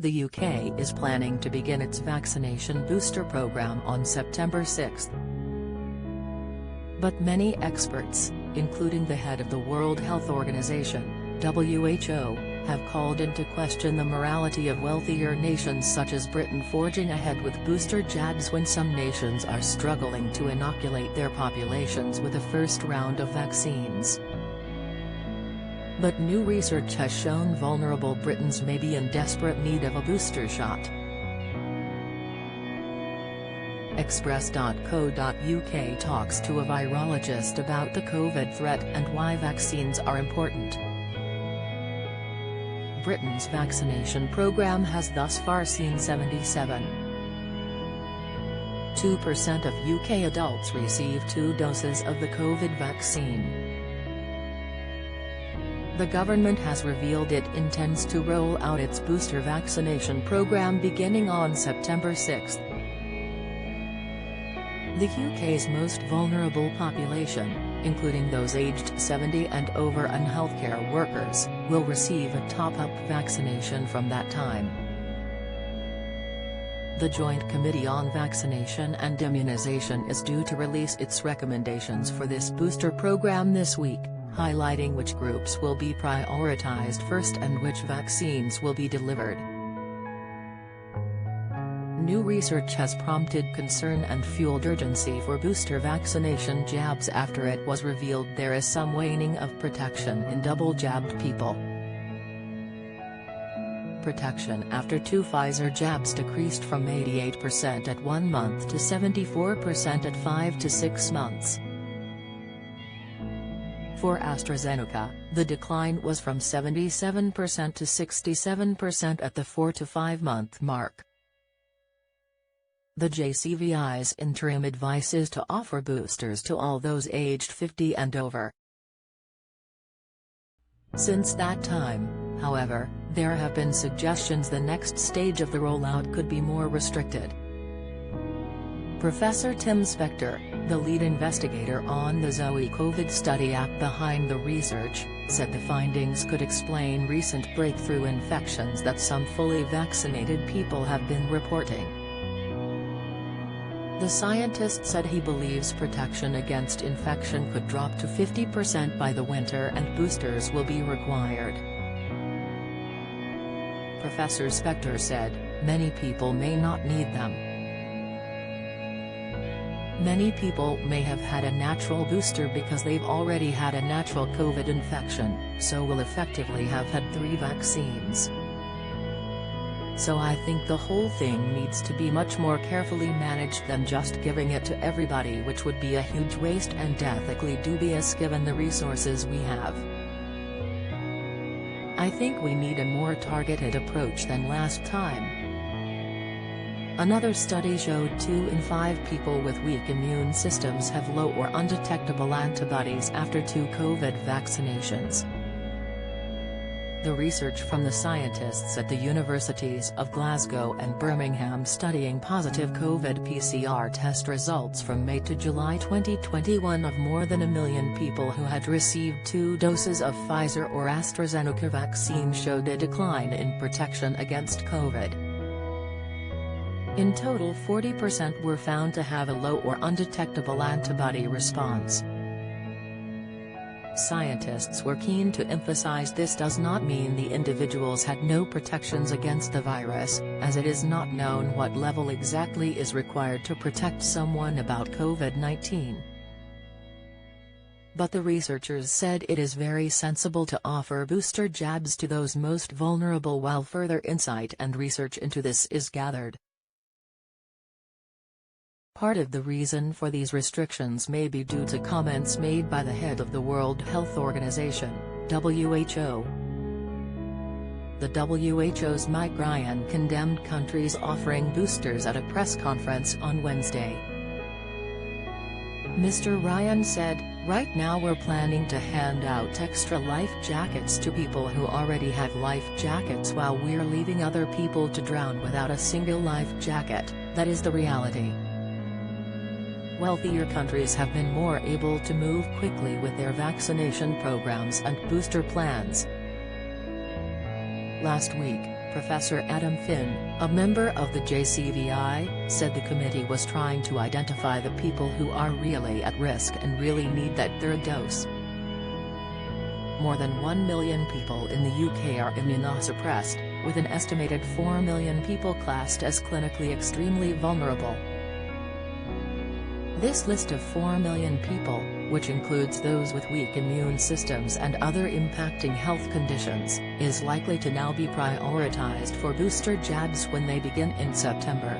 The UK is planning to begin its vaccination booster programme on September 6. But many experts, including the head of the World Health Organization, WHO, have called into question the morality of wealthier nations such as Britain forging ahead with booster jabs when some nations are struggling to inoculate their populations with a first round of vaccines. But new research has shown vulnerable Britons may be in desperate need of a booster shot. Express.co.uk talks to a virologist about the COVID threat and why vaccines are important. Britain's vaccination programme has thus far seen 77.2% of UK adults receive 2 doses of the COVID vaccine. The government has revealed it intends to roll out its booster vaccination programme beginning on September 6. The UK's most vulnerable population, including those aged 70 and over and healthcare workers, will receive a top-up vaccination from that time. The Joint Committee on Vaccination and Immunisation is due to release its recommendations for this booster programme this week, highlighting which groups will be prioritised first and which vaccines will be delivered. New research has prompted concern and fueled urgency for booster vaccination jabs after it was revealed there is some waning of protection in double-jabbed people. Protection after 2 Pfizer jabs decreased from 88% at 1 month to 74% at 5 to 6 months. For AstraZeneca, the decline was from 77% to 67% at the 4 to 5 month mark. The JCVI's interim advice is to offer boosters to all those aged 50 and over. Since that time, however, there have been suggestions the next stage of the rollout could be more restricted. Professor Tim Spector, the lead investigator on the Zoe COVID study app behind the research, said the findings could explain recent breakthrough infections that some fully vaccinated people have been reporting. The scientist said he believes protection against infection could drop to 50% by the winter and boosters will be required. Professor Spector said, "Many people may not need them. Many people may have had a natural booster because they've already had a natural COVID infection, so will effectively have had 3 vaccines. So I think the whole thing needs to be much more carefully managed than just giving it to everybody, which would be a huge waste and ethically dubious given the resources we have. I think we need a more targeted approach than last time." Another study showed 2 in 5 people with weak immune systems have low or undetectable antibodies after 2 COVID vaccinations. The research from the scientists at the universities of Glasgow and Birmingham studying positive COVID PCR test results from May to July 2021 of more than 1 million people who had received 2 doses of Pfizer or AstraZeneca vaccine showed a decline in protection against COVID. In total, 40% were found to have a low or undetectable antibody response. Scientists were keen to emphasize this does not mean the individuals had no protections against the virus, as it is not known what level exactly is required to protect someone about COVID-19. But the researchers said it is very sensible to offer booster jabs to those most vulnerable while further insight and research into this is gathered. Part of the reason for these restrictions may be due to comments made by the head of the World Health Organization, WHO. The WHO's Mike Ryan condemned countries offering boosters at a press conference on Wednesday. Mr. Ryan said, "Right now we're planning to hand out extra life jackets to people who already have life jackets while we're leaving other people to drown without a single life jacket. That is the reality." Wealthier countries have been more able to move quickly with their vaccination programs and booster plans. Last week, Professor Adam Finn, a member of the JCVI, said the committee was trying to identify the people who are really at risk and really need that third dose. More than 1 million people in the UK are immunosuppressed, with an estimated 4 million people classed as clinically extremely vulnerable. This list of 4 million people, which includes those with weak immune systems and other impacting health conditions, is likely to now be prioritized for booster jabs when they begin in September.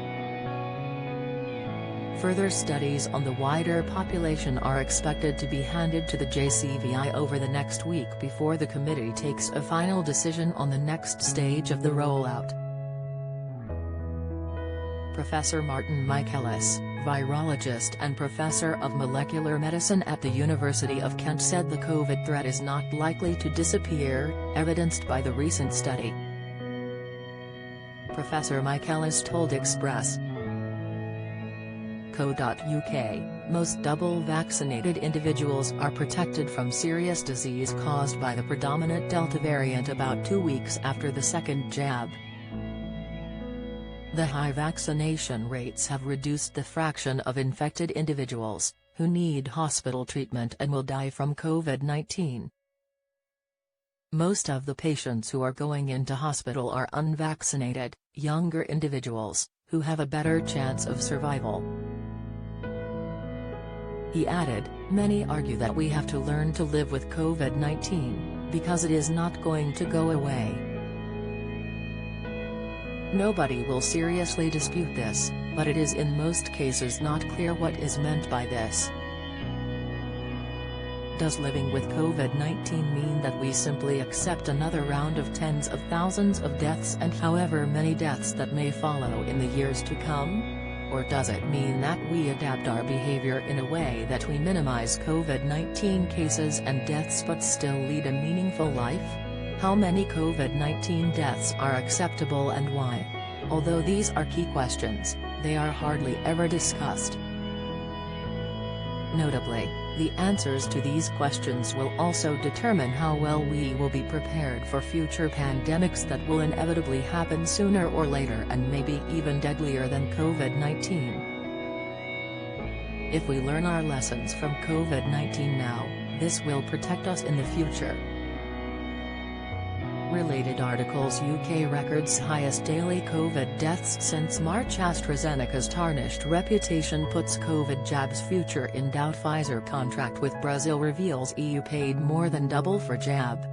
Further studies on the wider population are expected to be handed to the JCVI over the next week before the committee takes a final decision on the next stage of the rollout. Professor Martin Michaelis, virologist and professor of molecular medicine at the University of Kent, said the COVID threat is not likely to disappear, evidenced by the recent study. Professor Michaelis told Express. Co.uk, most double-vaccinated individuals are protected from serious disease caused by the predominant Delta variant about 2 weeks after the second jab. The high vaccination rates have reduced the fraction of infected individuals who need hospital treatment and will die from COVID-19. Most of the patients who are going into hospital are unvaccinated, younger individuals, who have a better chance of survival. He added, many argue that we have to learn to live with COVID-19, because it is not going to go away. Nobody will seriously dispute this, but it is in most cases not clear what is meant by this. Does living with COVID-19 mean that we simply accept another round of tens of thousands of deaths and however many deaths that may follow in the years to come? Or does it mean that we adapt our behavior in a way that we minimize COVID-19 cases and deaths but still lead a meaningful life? How many COVID-19 deaths are acceptable and why? Although these are key questions, they are hardly ever discussed. Notably, the answers to these questions will also determine how well we will be prepared for future pandemics that will inevitably happen sooner or later and may be even deadlier than COVID-19. If we learn our lessons from COVID-19 now, this will protect us in the future. Related articles: UK records highest daily COVID deaths since March. AstraZeneca's tarnished reputation puts COVID jabs future in doubt. Pfizer contract with Brazil reveals EU paid more than double for jab.